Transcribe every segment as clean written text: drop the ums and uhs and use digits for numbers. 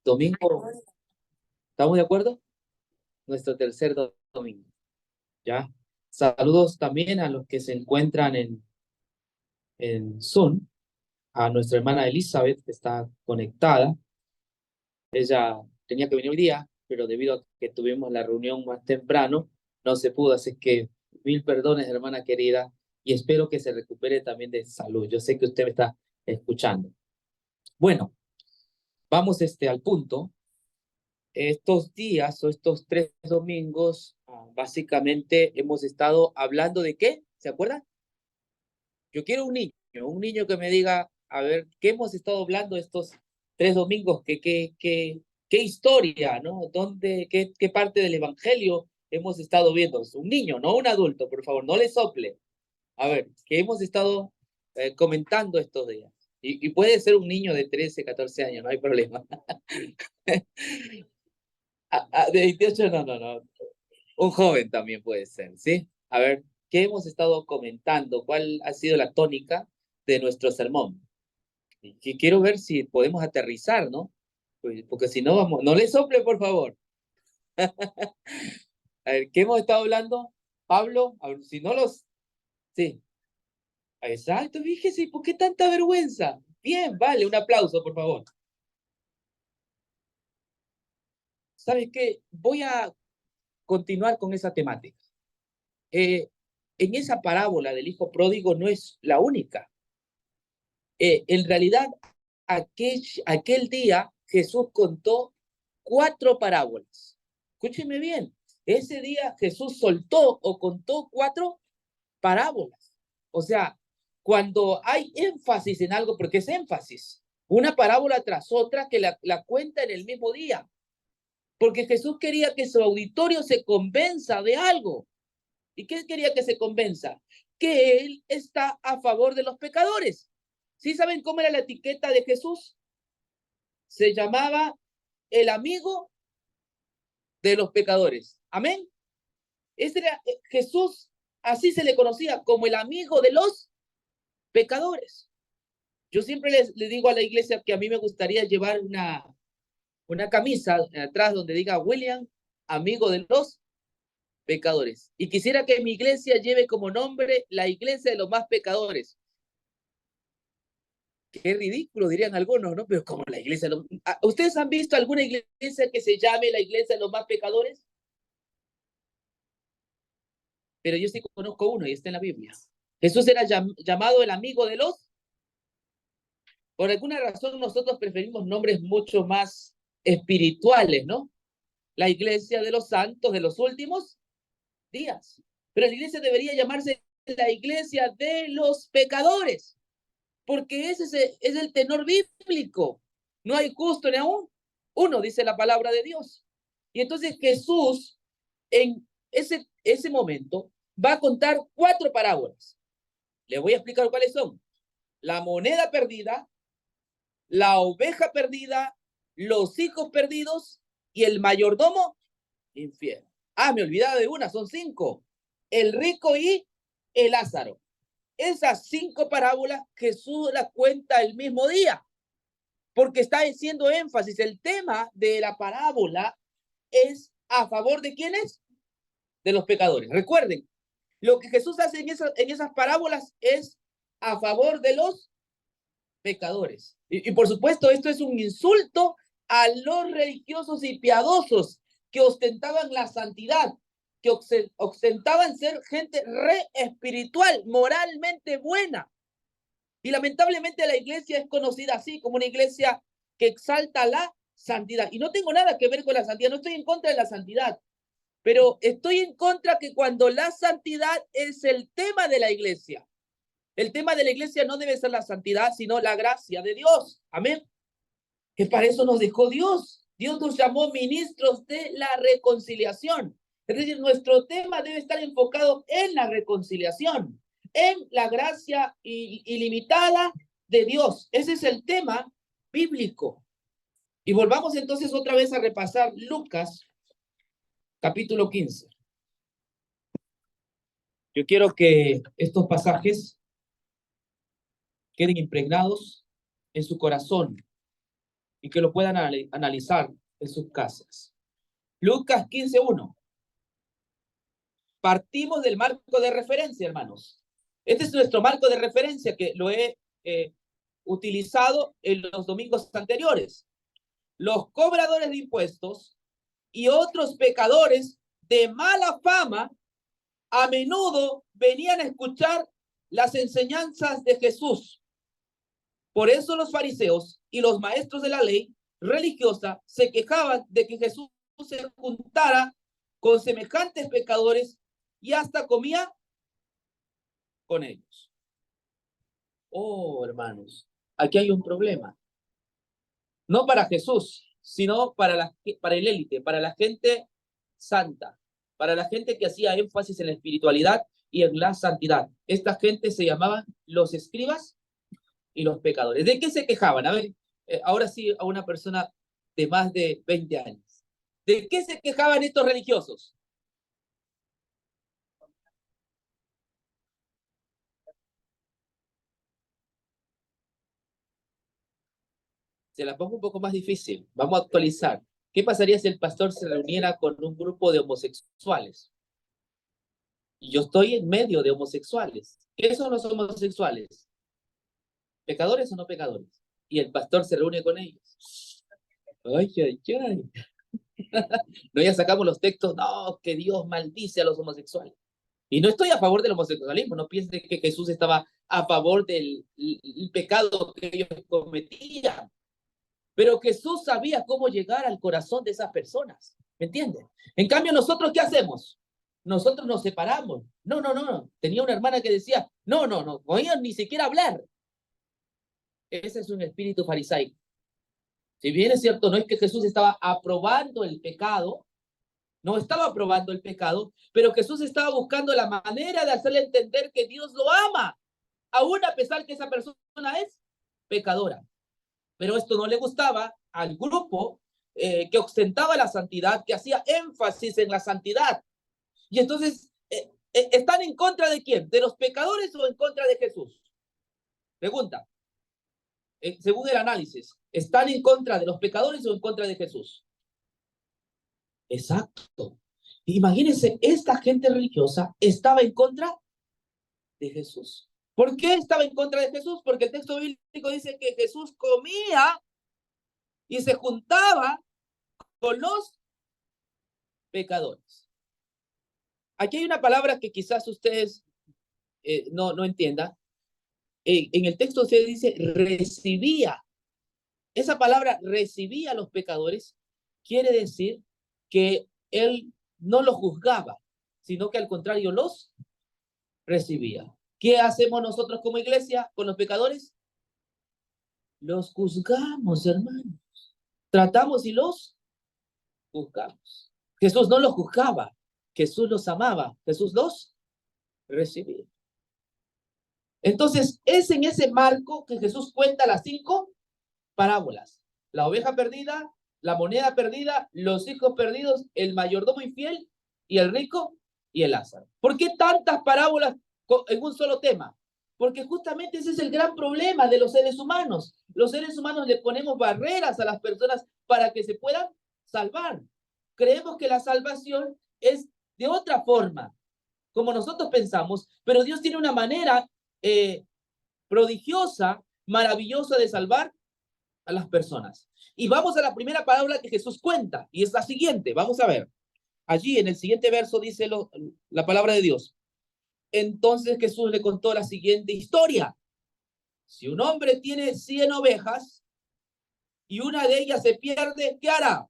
Domingo, ¿estamos de acuerdo? Nuestro tercer domingo, ¿ya? Saludos también a los que se encuentran en Zoom, a nuestra hermana Elizabeth, que está conectada. Ella tenía que venir hoy día, pero debido a que tuvimos la reunión más temprano, no se pudo, así que mil perdones, hermana querida, y espero que se recupere también de salud. Yo sé que usted me está escuchando. Bueno, vamos al punto. Estos días o estos 3 domingos, básicamente hemos estado hablando de qué, ¿se acuerdan? Yo quiero un niño que me diga, a ver, ¿qué hemos estado hablando estos 3 domingos? ¿Qué historia, ¿no? ¿Qué parte del Evangelio hemos estado viendo? Es un niño, no un adulto, por favor, no le sople. A ver, ¿qué hemos estado comentando estos días? Y puede ser un niño de 13, 14 años, no hay problema. De 28, no, no, no. Un joven también puede ser, ¿sí? A ver, ¿qué hemos estado comentando? ¿Cuál ha sido la tónica de nuestro sermón? Y que quiero ver si podemos aterrizar, ¿no? Pues, porque si no, vamos, no le sople, por favor. A ver, ¿qué hemos estado hablando? Pablo, a ver, si no los... Sí, exacto, fíjese, ¿por qué tanta vergüenza? Bien, vale, un aplauso, por favor. ¿Sabes qué? Voy a continuar con esa temática. En esa parábola del hijo pródigo no es la única. En realidad, aquel día Jesús contó 4 parábolas. Escúcheme bien, ese día Jesús soltó o contó 4 parábolas. O sea, cuando hay énfasis en algo, porque es énfasis, una parábola tras otra que la cuenta en el mismo día, porque Jesús quería que su auditorio se convenza de algo. ¿Y qué quería que se convenza? Que él está a favor de los pecadores. ¿Sí saben cómo era la etiqueta de Jesús? Se llamaba el amigo de los pecadores. Amén. Ese era Jesús, así se le conocía como el amigo de los pecadores. Yo siempre les digo a la iglesia que a mí me gustaría llevar una camisa atrás donde diga William, amigo de los pecadores. Y quisiera que mi iglesia lleve como nombre la iglesia de los más pecadores. Qué ridículo, dirían algunos, ¿no? Pero como la iglesia... ¿Ustedes han visto alguna iglesia que se llame la iglesia de los más pecadores? Pero yo sí conozco uno y está en la Biblia. Jesús era llamado el amigo de los... Por alguna razón nosotros preferimos nombres mucho más espirituales, ¿no? La iglesia de los santos de los últimos días. Pero la iglesia debería llamarse la iglesia de los pecadores, porque ese es el tenor bíblico. No hay justo ni aún uno, dice la palabra de Dios. Y entonces Jesús, en ese momento, va a contar 4 parábolas. Le voy a explicar cuáles son. La moneda perdida, la oveja perdida, los hijos perdidos y el mayordomo infiel. Me olvidaba de una, son 5. El rico y el Lázaro. Esas 5 parábolas Jesús las cuenta el mismo día, porque está haciendo énfasis. El tema de la parábola es a favor de quiénes? De los pecadores. Recuerden, lo que Jesús hace en esas parábolas es a favor de los pecadores. Y por supuesto, esto es un insulto a los religiosos y piadosos que ostentaban la santidad, que ostentaban ser gente re espiritual, moralmente buena. Y lamentablemente la iglesia es conocida así, como una iglesia que exalta la santidad. Y no tengo nada que ver con la santidad, no estoy en contra de la santidad, pero estoy en contra que cuando la santidad es el tema de la iglesia, el tema de la iglesia no debe ser la santidad, sino la gracia de Dios. Amén. Que para eso nos dejó Dios. Dios nos llamó ministros de la reconciliación. Es decir, nuestro tema debe estar enfocado en la reconciliación, en la gracia ilimitada de Dios. Ese es el tema bíblico. Y volvamos entonces otra vez a repasar Lucas, capítulo 15. Yo quiero que estos pasajes queden impregnados en su corazón. y que lo puedan analizar en sus casas. Lucas 15:1. Partimos del marco de referencia, hermanos. Este es nuestro marco de referencia que lo he utilizado en los domingos anteriores. Los cobradores de impuestos y otros pecadores de mala fama a menudo venían a escuchar las enseñanzas de Jesús. Por eso los fariseos y los maestros de la ley religiosa se quejaban de que Jesús se juntara con semejantes pecadores y hasta comía con ellos. Oh, hermanos, aquí hay un problema. No para Jesús, sino para el élite, para la gente santa, para la gente que hacía énfasis en la espiritualidad y en la santidad. Esta gente se llamaban los escribas y los pecadores. ¿De qué se quejaban? A ver, ahora sí, a una persona de más de 20 años. ¿De qué se quejaban estos religiosos? Se la pongo un poco más difícil. Vamos a actualizar. ¿Qué pasaría si el pastor se reuniera con un grupo de homosexuales? Y yo estoy en medio de homosexuales. ¿Qué son los homosexuales? ¿Pecadores o no pecadores? Y el pastor se reúne con ellos. Ay, ay, ay. No, ya sacamos los textos, no, que Dios maldice a los homosexuales. Y no estoy a favor del homosexualismo, no piensen que Jesús estaba a favor del el pecado que ellos cometían. Pero Jesús sabía cómo llegar al corazón de esas personas, ¿me entienden? En cambio, ¿nosotros qué hacemos? Nosotros nos separamos. No, no, no, no. Tenía una hermana que decía, no, no, no, no oían ni siquiera hablar. Ese es un espíritu farisaico. Si bien es cierto, no es que Jesús estaba aprobando el pecado, no estaba aprobando el pecado, pero Jesús estaba buscando la manera de hacerle entender que Dios lo ama, aún a pesar que esa persona es pecadora. Pero esto no le gustaba al grupo que ostentaba la santidad, que hacía énfasis en la santidad. Y entonces, ¿están en contra de quién? ¿De los pecadores o en contra de Jesús? Pregunta. Según el análisis, ¿están en contra de los pecadores o en contra de Jesús? Exacto. Imagínense, esta gente religiosa estaba en contra de Jesús. ¿Por qué estaba en contra de Jesús? Porque el texto bíblico dice que Jesús comía y se juntaba con los pecadores. Aquí hay una palabra que quizás ustedes no entiendan. En el texto se dice recibía. Esa palabra recibía a los pecadores quiere decir que él no los juzgaba, sino que al contrario los recibía. ¿Qué hacemos nosotros como iglesia con los pecadores? Los juzgamos, hermanos. Tratamos y los juzgamos. Jesús no los juzgaba, Jesús los amaba, Jesús los recibía. Entonces, es en ese marco que Jesús cuenta las 5 parábolas. La oveja perdida, la moneda perdida, los hijos perdidos, el mayordomo infiel y el rico y el Lázaro. ¿Por qué tantas parábolas en un solo tema? Porque justamente ese es el gran problema de los seres humanos. Los seres humanos le ponemos barreras a las personas para que se puedan salvar. Creemos que la salvación es de otra forma, como nosotros pensamos, pero Dios tiene una manera prodigiosa, maravillosa de salvar a las personas. Y vamos a la primera parábola que Jesús cuenta, y es la siguiente. Vamos a ver. Allí en el siguiente verso dice la palabra de Dios. Entonces Jesús le contó la siguiente historia. Si un hombre tiene 100 ovejas y una de ellas se pierde, ¿qué hará?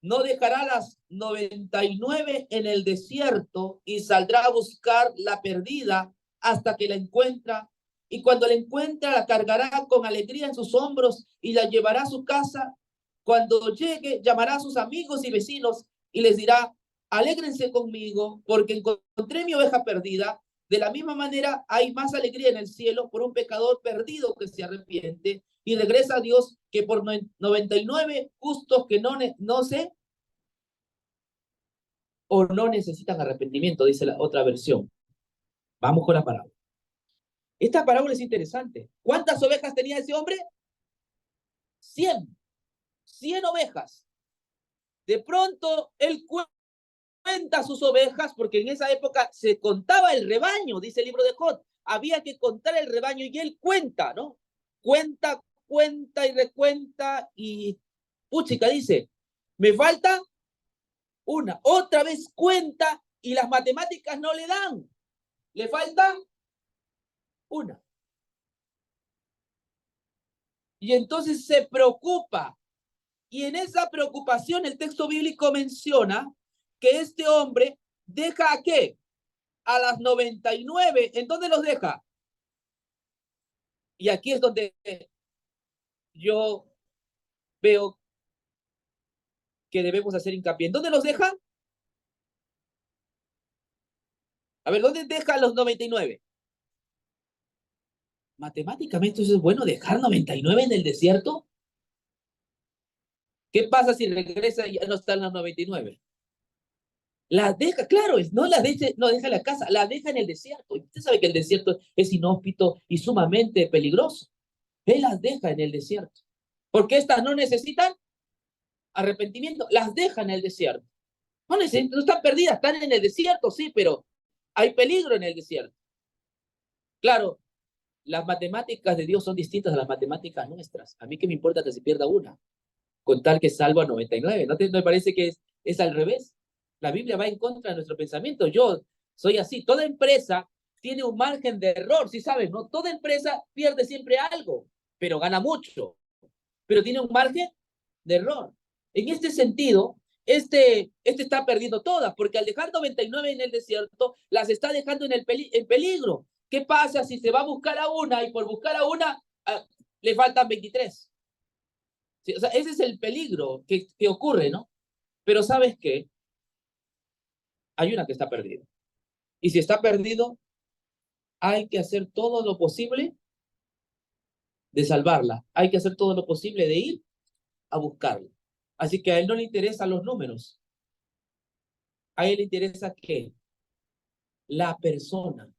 No dejará las 99 en el desierto y saldrá a buscar la perdida hasta que la encuentra. Y cuando la encuentra, la cargará con alegría en sus hombros y la llevará a su casa. Cuando llegue, llamará a sus amigos y vecinos y les dirá, alégrense conmigo porque encontré mi oveja perdida. De la misma manera, hay más alegría en el cielo por un pecador perdido que se arrepiente y regresa a Dios que por 99 justos que no se o no necesitan arrepentimiento, dice la otra versión. Vamos con la parábola. Esta parábola es interesante. ¿Cuántas ovejas tenía ese hombre? 100. 100 ovejas. De pronto, él cuenta sus ovejas, porque en esa época se contaba el rebaño, dice el libro de Job. Había que contar el rebaño y él cuenta, ¿no? Cuenta y recuenta y, puchica, dice, me falta una. Otra vez cuenta y las matemáticas no le dan. Le falta una. Y entonces se preocupa. Y en esa preocupación el texto bíblico menciona que este hombre deja ¿a qué? A las 99. ¿En dónde los deja? Y aquí es donde yo veo que debemos hacer hincapié. ¿En dónde los deja? A ver, ¿dónde deja los 99? Matemáticamente, ¿eso es bueno dejar 99 en el desierto? ¿Qué pasa si regresa y ya no están las 99? Las deja, claro, no las deja, no deja en la casa, la deja en el desierto. Y usted sabe que el desierto es inhóspito y sumamente peligroso. Él las deja en el desierto. Porque estas no necesitan arrepentimiento, las deja en el desierto. No están perdidas, están en el desierto, sí, pero hay peligro en el desierto. Claro, las matemáticas de Dios son distintas a las matemáticas nuestras. A mí qué me importa que se pierda una, con tal que salvo a 99. ¿No me parece que es al revés? La Biblia va en contra de nuestro pensamiento. Yo soy así. Toda empresa tiene un margen de error, ¿sí sabes? ¿No? Toda empresa pierde siempre algo, pero gana mucho. Pero tiene un margen de error. En este sentido, este está perdiendo todas, porque al dejar 99 en el desierto, las está dejando en peligro. ¿Qué pasa si se va a buscar a una y por buscar a una le faltan 23? Sí, o sea, ese es el peligro que ocurre, ¿no? Pero ¿sabes qué? Hay una que está perdida. Y si está perdido, hay que hacer todo lo posible de salvarla. Hay que hacer todo lo posible de ir a buscarla. Así que a él no le interesan los números. A él le interesa ¿qué? La persona.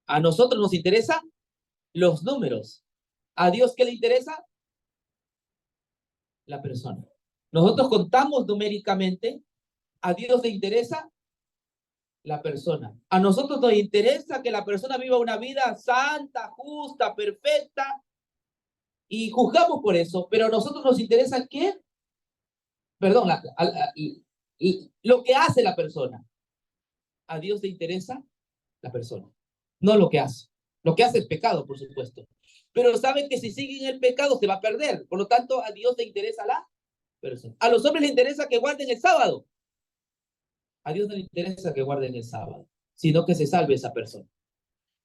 A nosotros nos interesa los números. ¿A Dios qué le interesa? La persona. Nosotros contamos numéricamente. A Dios le interesa la persona. A nosotros nos interesa que la persona viva una vida santa, justa, perfecta, y juzgamos por eso, pero a nosotros nos interesa qué, perdón, lo que hace la persona. A Dios le interesa la persona, no lo que hace. Lo que hace es pecado, por supuesto. Pero saben que si siguen el pecado se va a perder. Por lo tanto, a Dios le interesa la persona. A los hombres les interesa que guarden el sábado. A Dios no le interesa que guarden el sábado, sino que se salve esa persona.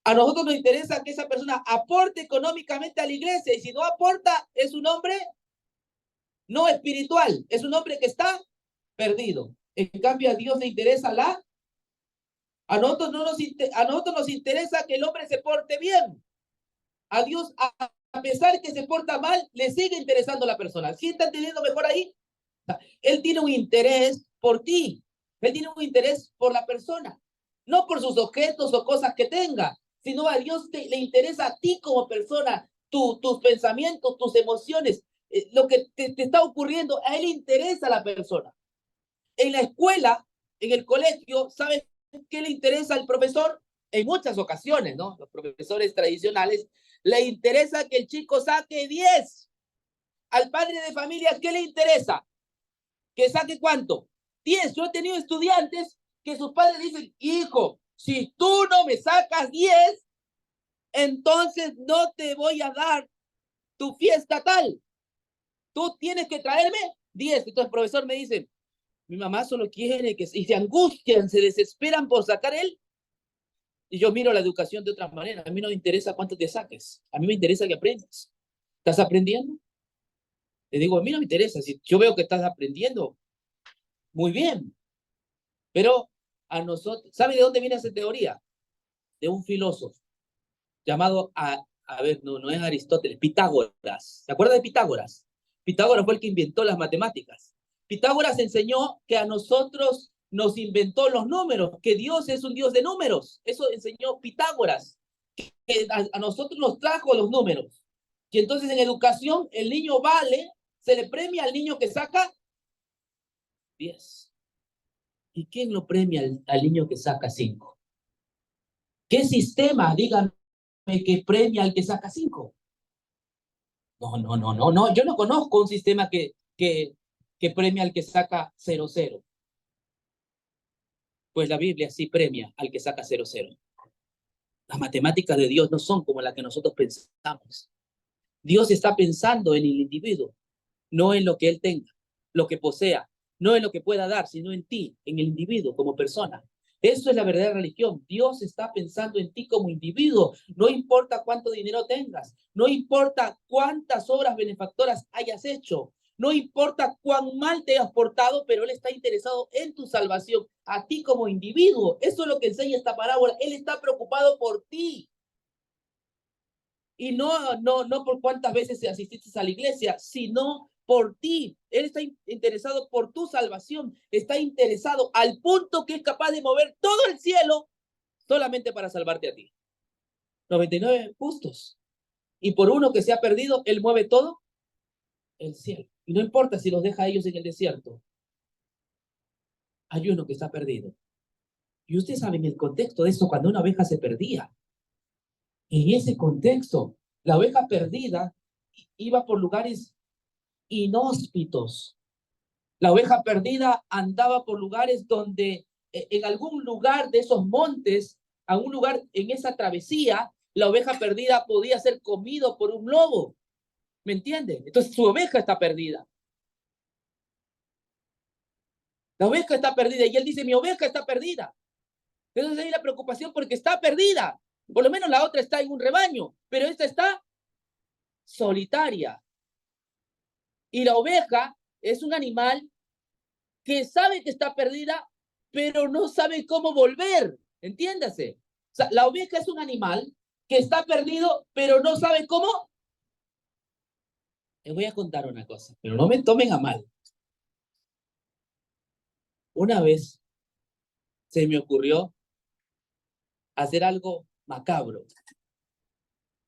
A nosotros nos interesa que esa persona aporte económicamente a la iglesia, y si no aporta, es un hombre no espiritual, es un hombre que está perdido. En cambio, a Dios le interesa a nosotros nos interesa que el hombre se porte bien. A Dios, a pesar que se porta mal, le sigue interesando la persona. ¿Sí está entendiendo mejor ahí? Él tiene un interés por ti. Él tiene un interés por la persona. No por sus objetos o cosas que tenga, sino a Dios le interesa a ti como persona, tus pensamientos, tus emociones, lo que te está ocurriendo. A él le interesa a la persona. En la escuela, en el colegio, ¿sabes qué le interesa al profesor? En muchas ocasiones, ¿no? Los profesores tradicionales, le interesa que el chico saque 10. Al padre de familia, ¿qué le interesa? ¿Que saque cuánto? 10. Yo he tenido estudiantes que sus padres dicen, hijo, si tú no me sacas 10, entonces no te voy a dar tu fiesta tal. Tú tienes que traerme 10. Entonces el profesor me dice, mi mamá solo quiere que... Y se angustian, se desesperan por sacar él. Y yo miro la educación de otra manera. A mí no me interesa cuánto te saques. A mí me interesa que aprendas. ¿Estás aprendiendo? Le digo, a mí no me interesa. Si yo veo que estás aprendiendo, muy bien. Pero a nosotros... ¿Sabe de dónde viene esa teoría? De un filósofo llamado, a ver, no es Aristóteles, Pitágoras. ¿Se acuerda de Pitágoras? Pitágoras fue el que inventó las matemáticas. Pitágoras enseñó que a nosotros nos inventó los números, que Dios es un Dios de números. Eso enseñó Pitágoras, que a nosotros nos trajo los números. Y entonces en educación el niño vale Se le premia al niño que saca 10. ¿Y quién lo premia al niño que saca 5? ¿Qué sistema, díganme, que premia al que saca 5? No, no, no, no, no. Yo no conozco un sistema que premia al que saca 0,0. Pues la Biblia sí premia al que saca 0,0. Las matemáticas de Dios no son como las que nosotros pensamos. Dios está pensando en el individuo, no en lo que él tenga, lo que posea, no en lo que pueda dar, sino en ti, en el individuo como persona. Eso es la verdadera religión. Dios está pensando en ti como individuo. No importa cuánto dinero tengas, no importa cuántas obras benefactoras hayas hecho, no importa cuán mal te hayas portado, pero Él está interesado en tu salvación, a ti como individuo. Eso es lo que enseña esta parábola. Él está preocupado por ti. Y no por cuántas veces asististe a la iglesia, sino por ti. Él está interesado por tu salvación. Está interesado al punto que es capaz de mover todo el cielo solamente para salvarte a ti. 99 justos. Y por uno que se ha perdido, Él mueve todo el cielo. Y no importa si los deja a ellos en el desierto. Hay uno que está perdido. Y ustedes saben el contexto de eso cuando una oveja se perdía. En ese contexto, la oveja perdida iba por lugares inhóspitos. La oveja perdida andaba por lugares donde, en algún lugar de esos montes, a un lugar en esa travesía, la oveja perdida podía ser comido por un lobo. ¿Me entiende? Entonces su oveja está perdida. La oveja está perdida y él dice, mi oveja está perdida. Entonces hay la preocupación porque está perdida. Por lo menos la otra está en un rebaño, pero esta está solitaria. Y la oveja es un animal que sabe que está perdida, pero no sabe cómo volver. Entiéndase. O sea, la oveja es un animal que está perdido, pero no sabe cómo. Les voy a contar una cosa, pero no me tomen a mal. Una vez se me ocurrió hacer algo macabro.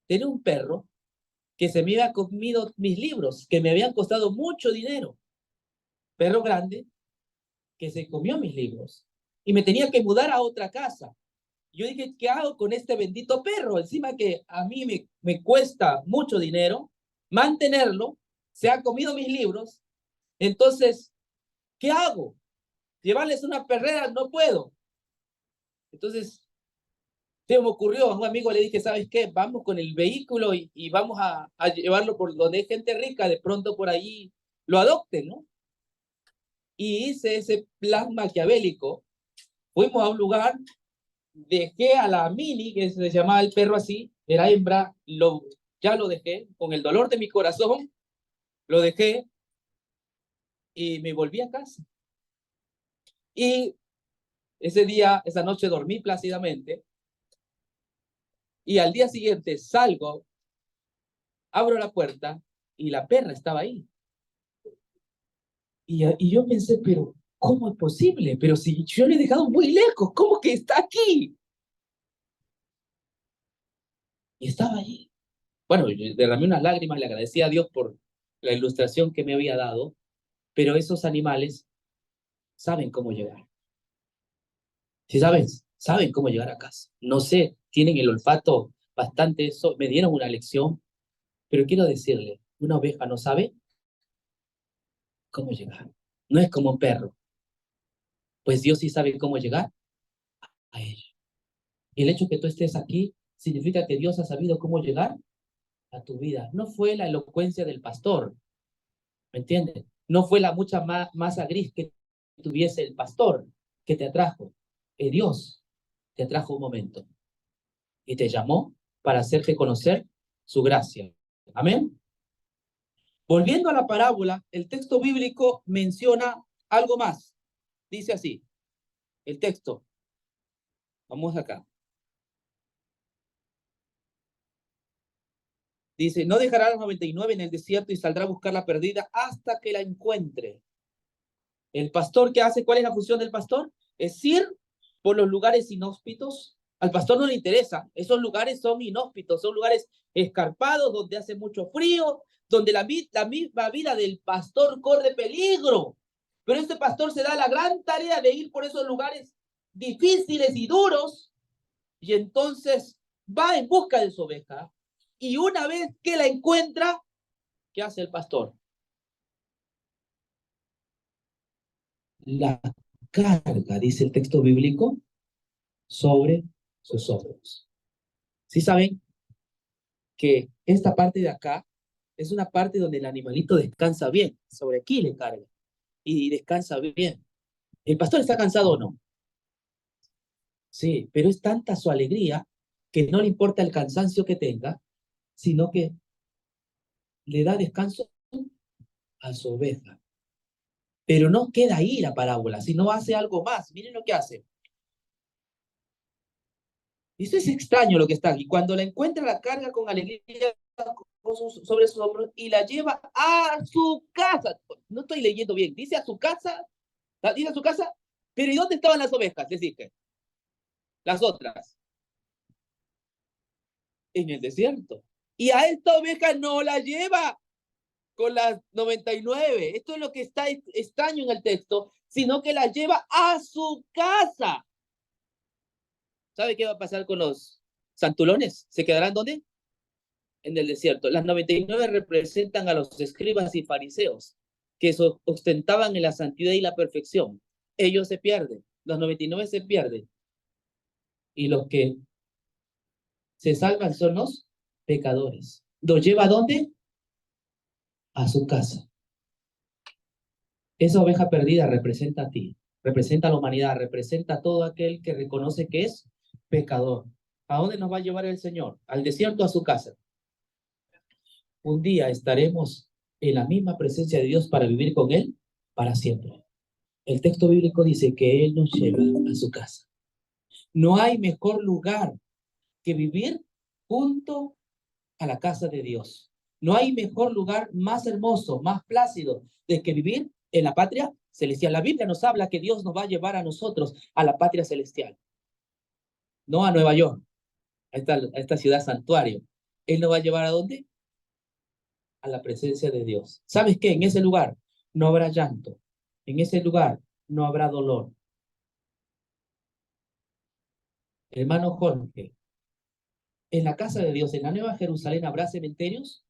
Tenía un perro que se me había comido mis libros, que me habían costado mucho dinero. Perro grande que se comió mis libros y me tenía que mudar a otra casa. Yo dije, ¿qué hago con este bendito perro? Encima que a mí me cuesta mucho dinero mantenerlo, se ha comido mis libros. Entonces, ¿qué hago? Llevarles una perrera, no puedo. Entonces, se me ocurrió, a un amigo le dije, ¿sabes qué? Vamos con el vehículo y vamos a llevarlo por donde hay gente rica, de pronto por ahí lo adopten, ¿no? Y hice ese plan maquiavélico. Fuimos a un lugar, dejé a la Mini, que se llamaba el perro así, era hembra, ya lo dejé, con el dolor de mi corazón, lo dejé y me volví a casa. Y ese día, esa noche dormí plácidamente y al día siguiente salgo, abro la puerta y la perra estaba ahí. Y yo pensé, pero ¿cómo es posible? Pero si yo le he dejado muy lejos, ¿cómo que está aquí? Y estaba ahí. Bueno, yo derramé unas lágrimas, le agradecí a Dios por la ilustración que me había dado, pero esos animales saben cómo llegar. Si saben cómo llegar a casa. No sé, tienen el olfato bastante eso, me dieron una lección, pero quiero decirle, una oveja no sabe cómo llegar. No es como un perro, pues Dios sí sabe cómo llegar a él. Y el hecho que tú estés aquí significa que Dios ha sabido cómo llegar a tu vida. No fue la elocuencia del pastor, ¿me entiendes? No fue la mucha masa gris que tuviese el pastor que te atrajo. Dios te atrajo un momento y te llamó para hacerte conocer su gracia. Amén. Volviendo a la parábola, el texto bíblico menciona algo más. Dice así, el texto. Vamos acá. Dice, no dejará a las 99 en el desierto y saldrá a buscar la perdida hasta que la encuentre. El pastor, ¿qué hace? ¿Cuál es la función del pastor? Es ir por los lugares inhóspitos. Al pastor no le interesa. Esos lugares son inhóspitos, son lugares escarpados donde hace mucho frío, donde la misma vida del pastor corre peligro. Pero este pastor se da la gran tarea de ir por esos lugares difíciles y duros, y entonces va en busca de su oveja, y una vez que la encuentra, ¿qué hace el pastor? La carga, dice el texto bíblico, sobre sus hombros. ¿Sí saben que esta parte de acá es una parte donde el animalito descansa bien? Sobre aquí le carga y descansa bien. ¿El pastor está cansado o no? Sí, pero es tanta su alegría que no le importa el cansancio que tenga, sino que le da descanso a su oveja. Pero no queda ahí la parábola, sino hace algo más. Miren lo que hace. Eso es extraño lo que está aquí. Cuando la encuentra, la carga con alegría sobre sus hombros y la lleva a su casa. No estoy leyendo bien. Dice a su casa, dice a su casa, pero ¿y dónde estaban las ovejas? Deciste, las otras, en el desierto. Y a esta oveja no la lleva con las 99. Esto es lo que está extraño en el texto, sino que la lleva a su casa. ¿Sabe qué va a pasar con los santulones? ¿Se quedarán dónde? En el desierto. Las 99 representan a los escribas y fariseos que ostentaban en la santidad y la perfección. Ellos se pierden, los 99 se pierden. Y los que se salvan son los pecadores. ¿Los lleva a dónde? A su casa. Esa oveja perdida representa a ti, representa a la humanidad, representa a todo aquel que reconoce que es pecador. ¿A dónde nos va a llevar el Señor? Al desierto, a su casa. Un día estaremos en la misma presencia de Dios para vivir con Él para siempre. El texto bíblico dice que Él nos lleva a su casa. No hay mejor lugar que vivir junto a la casa de Dios. No hay mejor lugar más hermoso, más plácido de que vivir en la patria celestial. La Biblia nos habla que Dios nos va a llevar a nosotros a la patria celestial, no a Nueva York, a esta ciudad santuario. Él nos va a llevar ¿a dónde? A la presencia de Dios. ¿Sabes qué? En ese lugar no habrá llanto. En ese lugar no habrá dolor. Hermano Jorge, en la casa de Dios, en la Nueva Jerusalén, ¿habrá cementerios?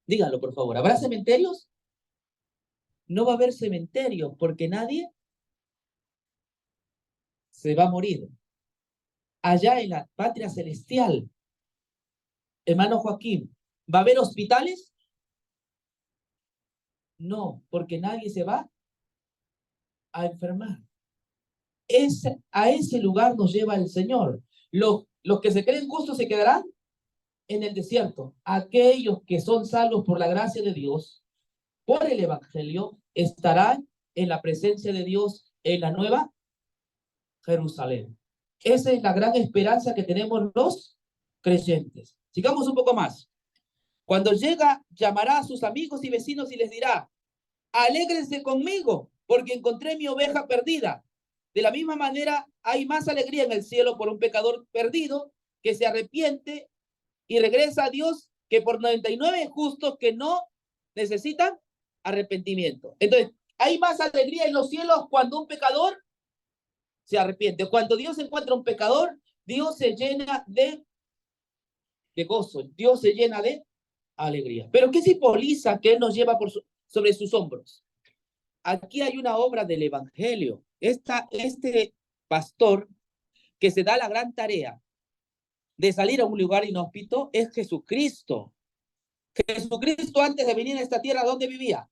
Díganlo, por favor. ¿Habrá cementerios? No va a haber cementerios porque nadie se va a morir. Allá en la patria celestial, hermano Joaquín, ¿va a haber hospitales? No, porque nadie se va a enfermar. A ese lugar nos lleva el Señor. Los que se creen justos se quedarán en el desierto. Aquellos que son salvos por la gracia de Dios, por el Evangelio, estarán en la presencia de Dios en la nueva Jerusalén. Esa es la gran esperanza que tenemos los creyentes. Sigamos un poco más. Cuando llega, llamará a sus amigos y vecinos y les dirá, alégrense conmigo, porque encontré mi oveja perdida. De la misma manera, hay más alegría en el cielo por un pecador perdido que se arrepiente y regresa a Dios que por 99 justos que no necesitan arrepentimiento. Entonces, hay más alegría en los cielos cuando un pecador se arrepiente. Cuando Dios encuentra un pecador, Dios se llena de gozo, Dios se llena de alegría. Pero ¿qué simboliza que Él nos lleva sobre sus hombros? Aquí hay una obra del Evangelio. Este pastor que se da la gran tarea de salir a un lugar inhóspito es Jesucristo. Jesucristo antes de venir a esta tierra, ¿dónde vivía?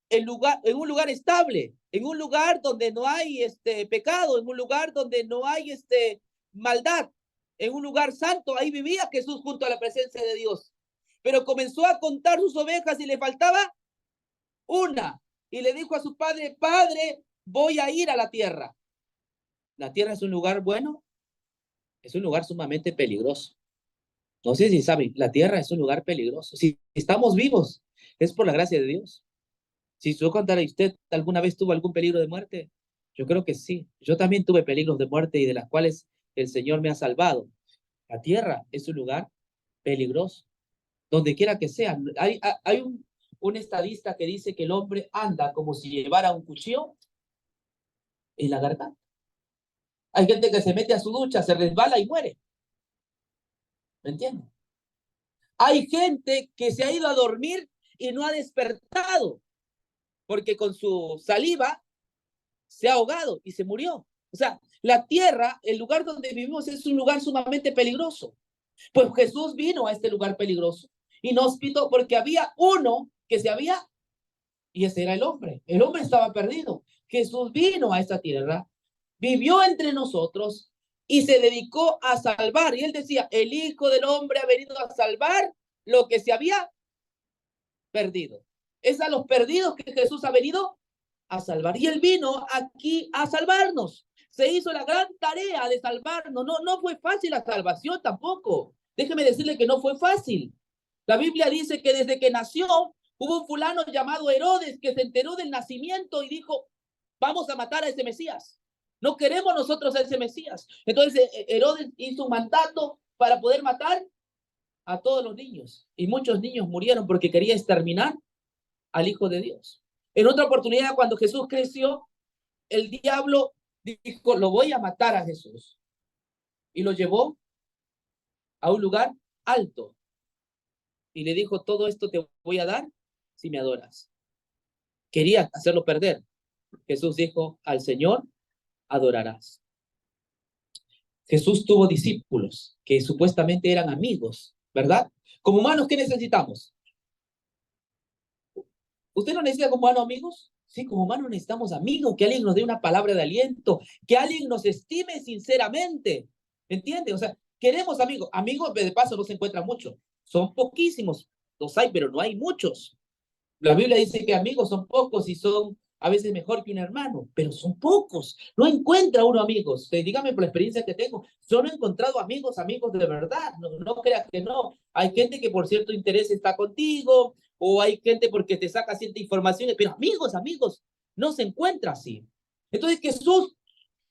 En un lugar estable, en un lugar donde no hay pecado, en un lugar donde no hay maldad, en un lugar santo. Ahí vivía Jesús junto a la presencia de Dios. Pero comenzó a contar sus ovejas y le faltaba una. Y le dijo a su padre, Padre, voy a ir a la tierra. La tierra es un lugar bueno, es un lugar sumamente peligroso. No sé si saben, la tierra es un lugar peligroso. Si estamos vivos, es por la gracia de Dios. Si yo contara a usted, ¿alguna vez tuvo algún peligro de muerte? Yo creo que sí. Yo también tuve peligros de muerte y de las cuales el Señor me ha salvado. La tierra es un lugar peligroso. donde quiera que sea. Hay un estadista que dice que el hombre anda como si llevara un cuchillo en la garganta. Hay gente que se mete a su ducha, se resbala y muere. ¿Me entiendes? Hay gente que se ha ido a dormir y no ha despertado, porque con su saliva se ha ahogado y se murió. O sea, la tierra, el lugar donde vivimos es un lugar sumamente peligroso. Pues Jesús vino a este lugar peligroso, inhóspito, porque había uno que se había, y ese era el hombre. El hombre estaba perdido. Jesús vino a esta tierra, vivió entre nosotros y se dedicó a salvar. Y él decía, el Hijo del Hombre ha venido a salvar lo que se había perdido. Es a los perdidos que Jesús ha venido a salvar. Y él vino aquí a salvarnos. Se hizo la gran tarea de salvarnos. No fue fácil la salvación tampoco. Déjeme decirle que no fue fácil. La Biblia dice que desde que nació hubo un fulano llamado Herodes que se enteró del nacimiento y dijo, vamos a matar a ese Mesías. No queremos nosotros a ese Mesías. Entonces Herodes hizo un mandato para poder matar a todos los niños. Y muchos niños murieron porque quería exterminar al Hijo de Dios. En otra oportunidad, cuando Jesús creció, el diablo dijo, lo voy a matar a Jesús. Y lo llevó a un lugar alto. Y le dijo, todo esto te voy a dar si me adoras. Quería hacerlo perder. Jesús dijo, al Señor adorarás. Jesús tuvo discípulos que supuestamente eran amigos, ¿verdad? Como humanos, ¿qué necesitamos? ¿Usted no necesita como humano amigos? Sí, como humanos necesitamos amigos, que alguien nos dé una palabra de aliento, que alguien nos estime sinceramente. ¿Entiende? O sea, queremos amigos. Amigos, de paso, no se encuentran muchos. Son poquísimos. Los hay, pero no hay muchos. La Biblia dice que amigos son pocos y son a veces mejor que un hermano, pero son pocos. No encuentra uno amigos. Dígame por la experiencia que tengo, yo no he encontrado amigos, amigos de verdad. No creas que no. Hay gente que por cierto interés está contigo, o hay gente porque te saca cierta información, pero amigos, amigos, no se encuentra así. Entonces Jesús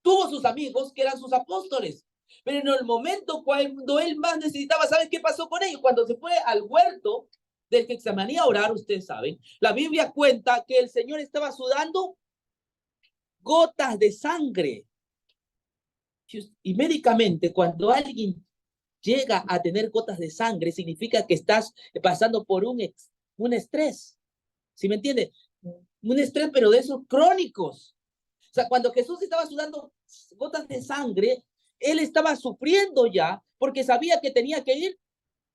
tuvo sus amigos que eran sus apóstoles. Pero en el momento cuando él más necesitaba, ¿saben qué pasó con ellos? Cuando se fue al huerto del Getsemaní a orar, ustedes saben, la Biblia cuenta que el Señor estaba sudando gotas de sangre. Y médicamente, cuando alguien llega a tener gotas de sangre, significa que estás pasando por un estrés. ¿Sí me entiende? Un estrés, pero de esos crónicos. O sea, cuando Jesús estaba sudando gotas de sangre, él estaba sufriendo ya porque sabía que tenía que ir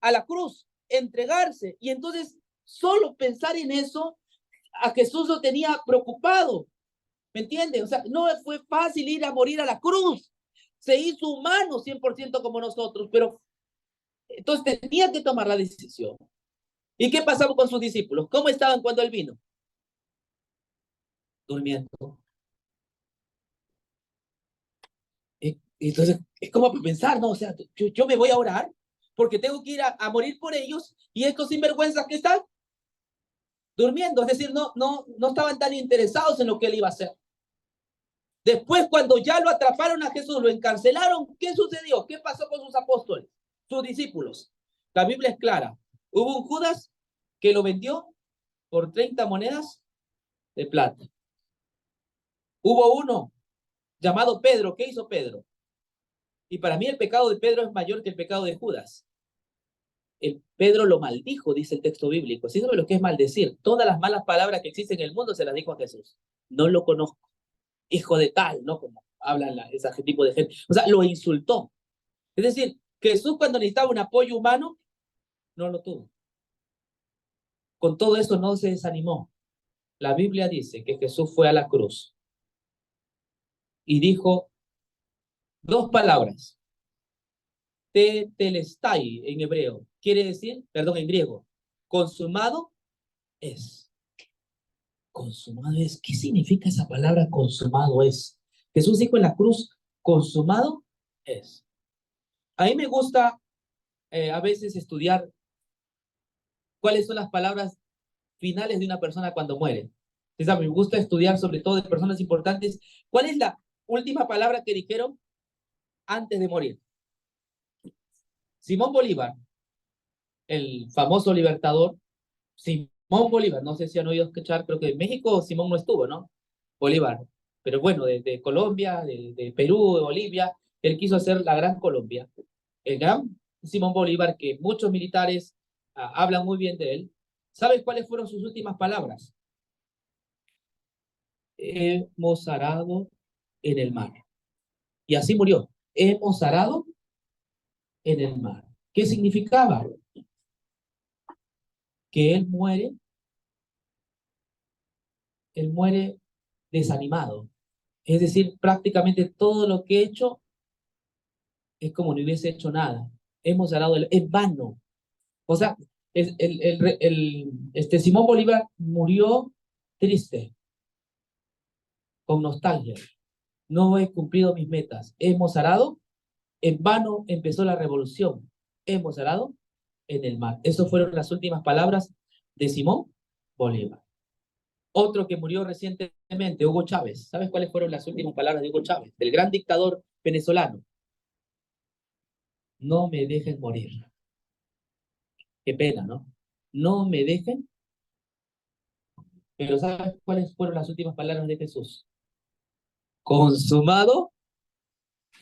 a la cruz, entregarse. Y entonces, solo pensar en eso, a Jesús lo tenía preocupado. ¿Me entiende? O sea, no fue fácil ir a morir a la cruz. Se hizo humano 100% como nosotros, pero entonces tenía que tomar la decisión. ¿Y qué pasaba con sus discípulos? ¿Cómo estaban cuando él vino? Durmiendo. Entonces, es como pensar, ¿no? O sea, yo me voy a orar porque tengo que ir a morir por ellos y estos sinvergüenzas que están durmiendo. Es decir, no estaban tan interesados en lo que él iba a hacer. Después, cuando ya lo atraparon a Jesús, lo encarcelaron, ¿qué sucedió? ¿Qué pasó con sus apóstoles, sus discípulos? La Biblia es clara. Hubo un Judas que lo vendió por 30 monedas de plata. Hubo uno llamado Pedro. ¿Qué hizo Pedro? Y para mí el pecado de Pedro es mayor que el pecado de Judas. Pedro lo maldijo, dice el texto bíblico. ¿Sí sabe lo que es maldecir? Todas las malas palabras que existen en el mundo se las dijo a Jesús. No lo conozco. Hijo de tal, ¿no? Como hablan ese tipo de gente. O sea, lo insultó. Es decir, Jesús cuando necesitaba un apoyo humano, no lo tuvo. Con todo eso no se desanimó. La Biblia dice que Jesús fue a la cruz y dijo dos palabras. Tetelestai en hebreo. Quiere decir, perdón, en griego, consumado es. Consumado es. ¿Qué significa esa palabra consumado es? Jesús dijo en la cruz, consumado es. A mí me gusta a veces estudiar cuáles son las palabras finales de una persona cuando muere. Entonces, me gusta estudiar sobre todo de personas importantes. ¿Cuál es la última palabra que dijeron antes de morir? Simón Bolívar el famoso libertador Simón Bolívar. No sé si han oído escuchar, creo que en México Simón no estuvo, ¿no? Bolívar. Pero bueno, de Colombia, de Perú, de Bolivia, él quiso hacer la Gran Colombia. El gran Simón Bolívar, que muchos militares hablan muy bien de él. ¿Sabes cuáles fueron sus últimas palabras? Hemos arado en el mar. Y así murió. Hemos arado en el mar. ¿Qué significaba? Que él muere desanimado. Es decir, prácticamente todo lo que he hecho es como no hubiese hecho nada. Hemos arado en vano. O sea, Simón Bolívar murió triste, con nostalgia. No he cumplido mis metas. Hemos arado, en vano empezó la revolución. Hemos arado en el mar. Esas fueron las últimas palabras de Simón Bolívar. Otro que murió recientemente, Hugo Chávez. ¿Sabes cuáles fueron las últimas palabras de Hugo Chávez? Del gran dictador venezolano. No me dejen morir. Qué pena, ¿no? No me dejen. Pero ¿sabes cuáles fueron las últimas palabras de Jesús? Consumado.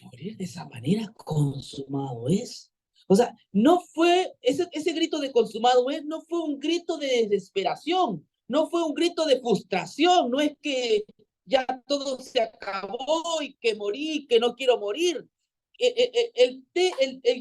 Morir de esa manera, consumado es. O sea, no fue, ese grito de consumado es, no fue un grito de desesperación, no fue un grito de frustración, no es que ya todo se acabó y que morí, que no quiero morir. El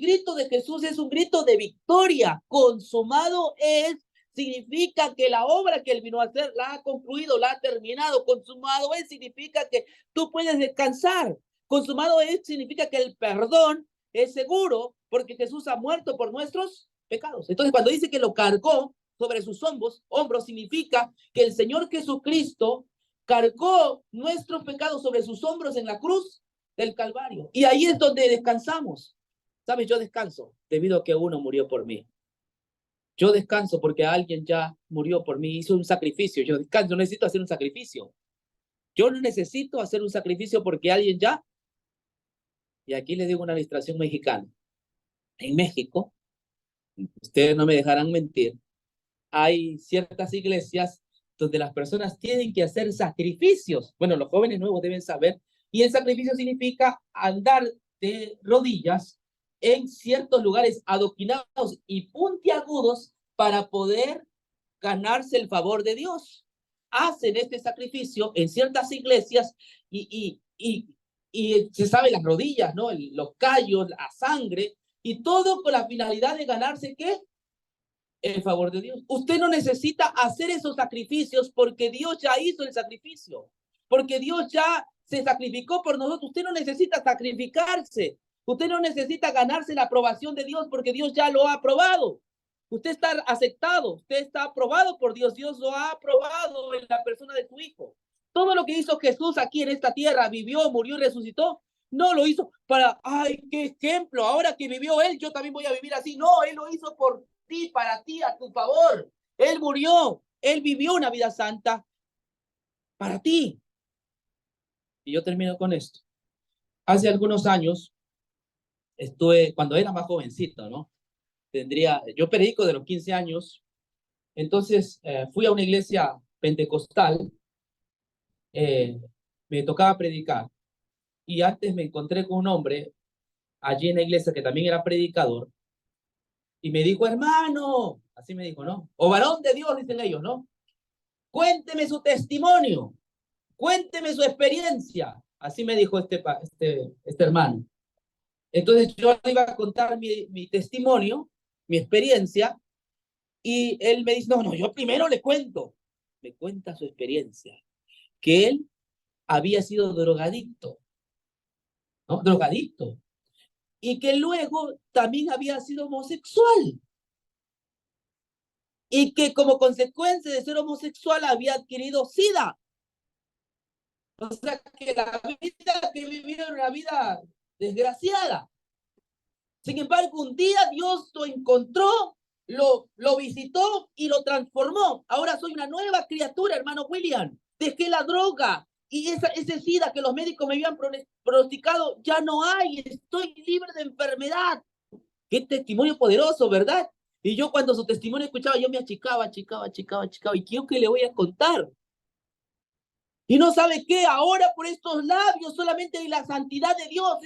grito de Jesús es un grito de victoria. Consumado es, significa que la obra que él vino a hacer la ha concluido, la ha terminado. Consumado es, significa que tú puedes descansar. Consumado es, significa que el perdón es seguro porque Jesús ha muerto por nuestros pecados. Entonces, cuando dice que lo cargó sobre sus hombros, significa que el Señor Jesucristo cargó nuestros pecados sobre sus hombros en la cruz del Calvario. Y ahí es donde descansamos. ¿Sabes? Yo descanso debido a que uno murió por mí. Yo descanso porque alguien ya murió por mí, hizo un sacrificio. Yo descanso, no necesito hacer un sacrificio. Yo no necesito hacer un sacrificio porque alguien ya. Y aquí les digo una ilustración mexicana. En México, ustedes no me dejarán mentir, hay ciertas iglesias donde las personas tienen que hacer sacrificios. Bueno, los jóvenes nuevos deben saber. Y el sacrificio significa andar de rodillas en ciertos lugares adoquinados y puntiagudos para poder ganarse el favor de Dios. Hacen este sacrificio en ciertas iglesias y se sabe las rodillas, ¿no? Los callos, la sangre, y todo con la finalidad de ganarse, ¿qué? El favor de Dios. Usted no necesita hacer esos sacrificios porque Dios ya hizo el sacrificio, porque Dios ya se sacrificó por nosotros. Usted no necesita sacrificarse, usted no necesita ganarse la aprobación de Dios porque Dios ya lo ha aprobado. Usted está aceptado, usted está aprobado por Dios, Dios lo ha aprobado en la persona de su Hijo. Todo lo que hizo Jesús aquí en esta tierra, vivió, murió y resucitó, no lo hizo para, ay, qué ejemplo, ahora que vivió Él, yo también voy a vivir así. No, Él lo hizo por ti, para ti, a tu favor. Él murió, Él vivió una vida santa para ti. Y yo termino con esto. Hace algunos años, cuando era más jovencito, ¿no? Yo predico de los 15 años, entonces fui a una iglesia pentecostal, eh, me tocaba predicar, y antes me encontré con un hombre allí en la iglesia que también era predicador, y me dijo, hermano, así me dijo, ¿no? O varón de Dios, dicen ellos, ¿no? Cuénteme su testimonio, cuénteme su experiencia. Así me dijo este hermano. Entonces yo le iba a contar mi testimonio, mi experiencia, y él me dice, no, no, yo primero le cuento. Me cuenta su experiencia, que él había sido drogadicto, ¿no? Drogadicto. Y que luego también había sido homosexual. Y que como consecuencia de ser homosexual había adquirido SIDA. O sea, que la vida que vivió era una vida desgraciada. Sin embargo, un día Dios lo encontró, lo visitó y lo transformó. Ahora soy una nueva criatura, hermano William. Dejé la droga y ese SIDA que los médicos me habían pronosticado ya no hay. Estoy libre de enfermedad. Qué testimonio poderoso, ¿verdad? Y yo cuando su testimonio escuchaba, yo me achicaba. ¿Y qué le voy a contar? Y no sabe qué, ahora por estos labios solamente hay la santidad de Dios.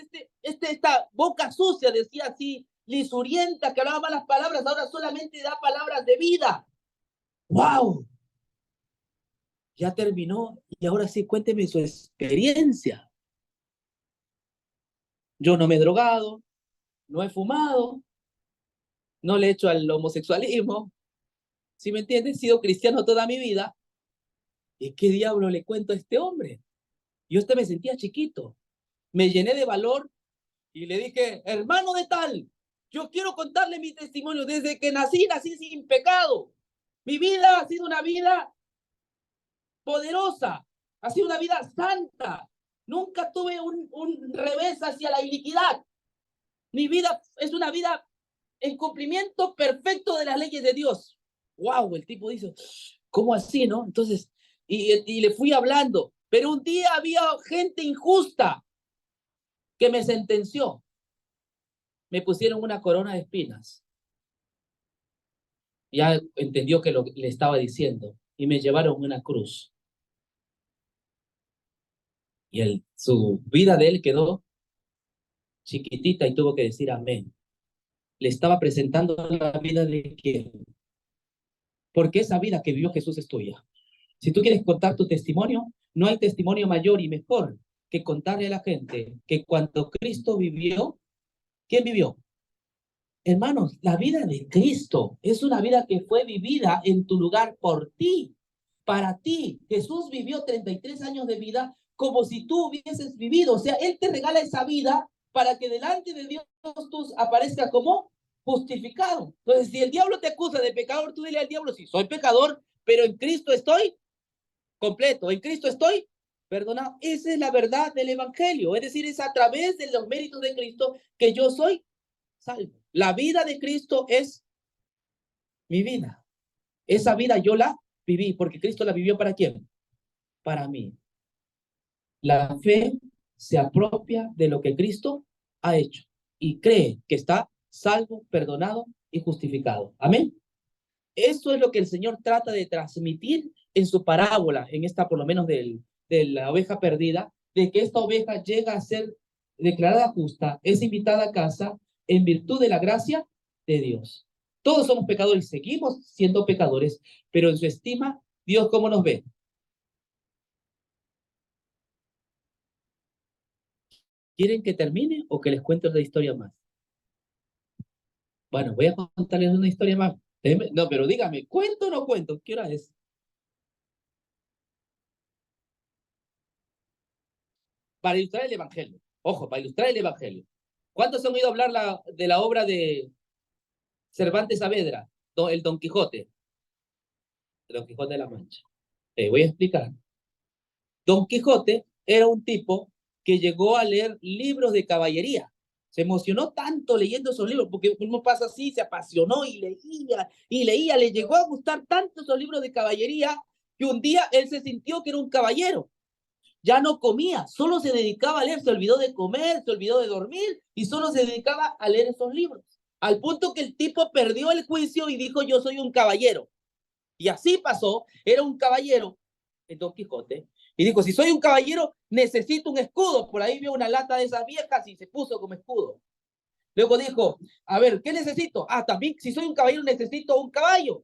Esta boca sucia, decía así, lisurienta, que hablaba malas palabras, ahora solamente da palabras de vida. ¡Wow! Ya terminó y ahora sí, cuénteme su experiencia. Yo no me he drogado, no he fumado, no le he hecho al homosexualismo. ¿Sí me entiendes? He sido cristiano toda mi vida. ¿Y qué diablo le cuento a este hombre? Yo me sentía chiquito. Me llené de valor y le dije, hermano de tal, yo quiero contarle mi testimonio. Desde que nací sin pecado. Mi vida ha sido una vida poderosa, ha sido una vida santa. Nunca tuve un revés hacia la iniquidad. Mi vida es una vida en cumplimiento perfecto de las leyes de Dios. Wow, el tipo dice, ¿cómo así, no? Entonces, y le fui hablando, pero un día había gente injusta que me sentenció. Me pusieron una corona de espinas. Ya entendió que le estaba diciendo y me llevaron una cruz. Y su vida de él quedó chiquitita y tuvo que decir amén. Le estaba presentando la vida de quién. Porque esa vida que vivió Jesús es tuya. Si tú quieres contar tu testimonio, no hay testimonio mayor y mejor que contarle a la gente que cuando Cristo vivió, ¿quién vivió? Hermanos, la vida de Cristo es una vida que fue vivida en tu lugar por ti, para ti. Jesús vivió 33 años de vida como si tú hubieses vivido. O sea, Él te regala esa vida para que delante de Dios tú aparezcas como justificado. Entonces, si el diablo te acusa de pecador, tú dile al diablo, sí, soy pecador, pero en Cristo estoy completo, en Cristo estoy perdonado. Esa es la verdad del Evangelio. Es decir, es a través de los méritos de Cristo que yo soy salvo. La vida de Cristo es mi vida. Esa vida yo la viví, porque Cristo la vivió ¿para quién? Para mí. La fe se apropia de lo que Cristo ha hecho y cree que está salvo, perdonado y justificado. Amén. Eso es lo que el Señor trata de transmitir en su parábola, en esta por lo menos de la oveja perdida, de que esta oveja llega a ser declarada justa, es invitada a casa en virtud de la gracia de Dios. Todos somos pecadores, seguimos siendo pecadores, pero en su estima, Dios, ¿cómo nos ve? ¿Quieren que termine o que les cuente otra historia más? Bueno, voy a contarles una historia más. No, pero dígame, ¿cuento o no cuento? ¿Qué hora es? Para ilustrar el Evangelio. Ojo, para ilustrar el Evangelio. ¿Cuántos han oído hablar de la obra de Cervantes Saavedra, el Don Quijote? El Don Quijote de la Mancha. Te voy a explicar. Don Quijote era un tipo que llegó a leer libros de caballería. Se emocionó tanto leyendo esos libros, porque uno pasa así, se apasionó y leía, le llegó a gustar tanto esos libros de caballería que un día él se sintió que era un caballero. Ya no comía, solo se dedicaba a leer, se olvidó de comer, se olvidó de dormir y solo se dedicaba a leer esos libros. Al punto que el tipo perdió el juicio y dijo, yo soy un caballero. Y así pasó, era un caballero, el Don Quijote, y dijo, si soy un caballero, necesito un escudo. Por ahí vio una lata de esas viejas y se puso como escudo. Luego dijo, a ver, ¿qué necesito? Ah, también, si soy un caballero, necesito un caballo,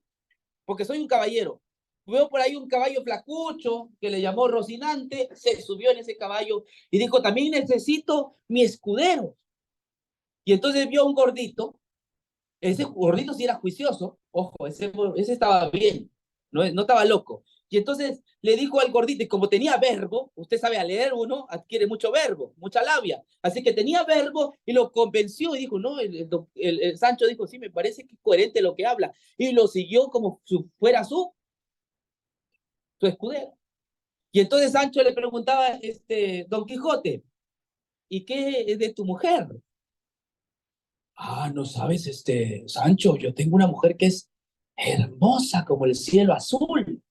porque soy un caballero. Veo por ahí un caballo flacucho que le llamó Rocinante, se subió en ese caballo y dijo, también necesito mi escudero. Y entonces vio a un gordito, ese gordito sí era juicioso, ojo, ese estaba bien, no estaba loco. Y entonces le dijo al gordito, y como tenía verbo, usted sabe, a leer uno adquiere mucho verbo, mucha labia, así que tenía verbo y lo convenció y dijo, no, el Sancho dijo, sí, me parece que es coherente lo que habla, y lo siguió como si fuera su escudero. Y entonces Sancho le preguntaba, Don Quijote, ¿y qué es de tu mujer? Ah, no sabes, Sancho, yo tengo una mujer que es hermosa como el cielo azul.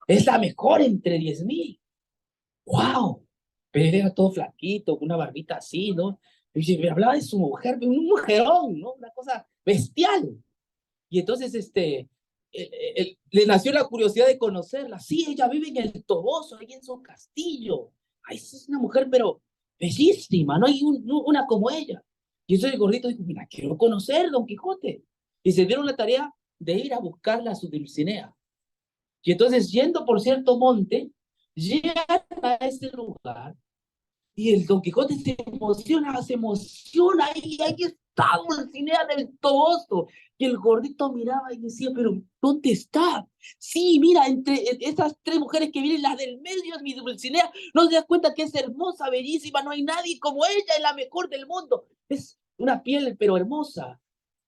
Es la mejor entre 10,000. ¡Wow! Pero él era todo flaquito, con una barbita así, ¿no? Y me hablaba de su mujer, un mujerón, ¿no? Una cosa bestial. Y entonces, le nació la curiosidad de conocerla. Sí, ella vive en el Toboso, ahí en su castillo. Ay, esa es una mujer, pero bellísima, no hay una como ella. Y entonces el gordito dijo, mira, quiero conocer Don Quijote. Y se dieron la tarea de ir a buscarla a su Dulcinea. Y entonces, yendo por cierto monte, llegan a ese lugar y el Don Quijote se emociona, y ahí está Dulcinea del Toboso. Y el gordito miraba y decía, pero ¿dónde está? Sí, mira, entre esas tres mujeres que vienen, las del medio es mi Dulcinea. No se da cuenta que es hermosa, bellísima, no hay nadie como ella, es la mejor del mundo. Es una piel, pero hermosa.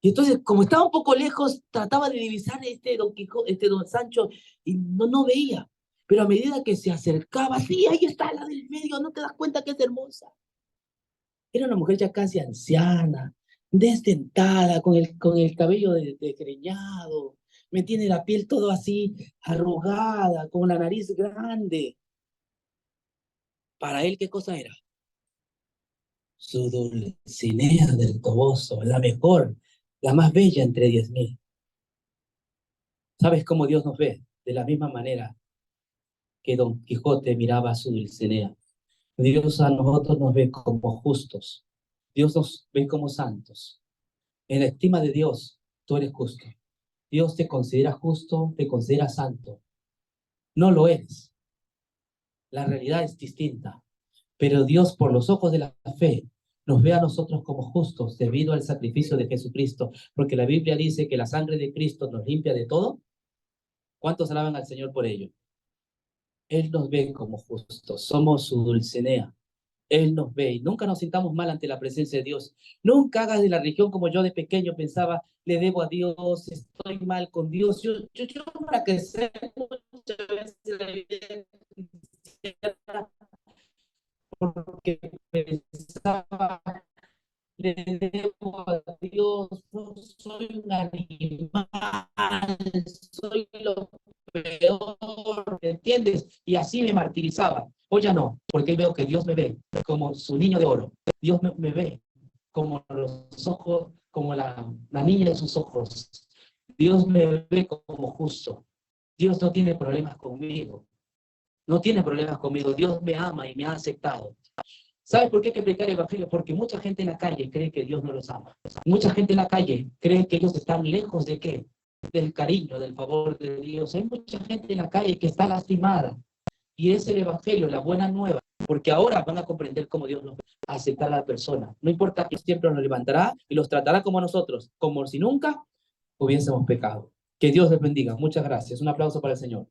Y entonces, como estaba un poco lejos, trataba de divisar Don Quijote, Don Sancho, y no veía. Pero a medida que se acercaba, sí, ahí está la del medio, no te das cuenta que es hermosa. Era una mujer ya casi anciana, desdentada, con el cabello desgreñado, me tiene la piel todo así arrugada, con la nariz grande. Para él, ¿qué cosa era? Su Dulcinea del Toboso, la mejor, la más bella entre 10.000. ¿Sabes cómo Dios nos ve? De la misma manera que Don Quijote miraba a su Dulcinea. Dios a nosotros nos ve como justos. Dios nos ve como santos. En la estima de Dios, tú eres justo. Dios te considera justo, te considera santo. No lo eres. La realidad es distinta. Pero Dios, por los ojos de la fe, nos ve a nosotros como justos debido al sacrificio de Jesucristo. Porque la Biblia dice que la sangre de Cristo nos limpia de todo. ¿Cuántos alaban al Señor por ello? Él nos ve como justos. Somos su Dulcinea. Él nos ve y nunca nos sintamos mal ante la presencia de Dios. Nunca hagas de la religión como yo de pequeño pensaba, le debo a Dios, estoy mal con Dios. Yo para crecer muchas veces porque pensaba, le debo a Dios, no soy un animal, soy lo peor, ¿entiendes? Y así me martirizaba. Hoy ya no, porque veo que Dios me ve como su niño de oro. Dios me ve como los ojos, como la niña de sus ojos. Dios me ve como justo. Dios no tiene problemas conmigo. No tiene problemas conmigo. Dios me ama y me ha aceptado. ¿Sabes por qué hay que predicar el evangelio? Porque mucha gente en la calle cree que Dios no los ama. Mucha gente en la calle cree que ellos están lejos de qué? Del cariño, del favor de Dios. Hay mucha gente en la calle que está lastimada. Y es el evangelio, la buena nueva. Porque ahora van a comprender cómo Dios nos va a aceptar a la persona. No importa que siempre nos levantará y los tratará como a nosotros, como si nunca hubiésemos pecado. Que Dios les bendiga. Muchas gracias. Un aplauso para el Señor.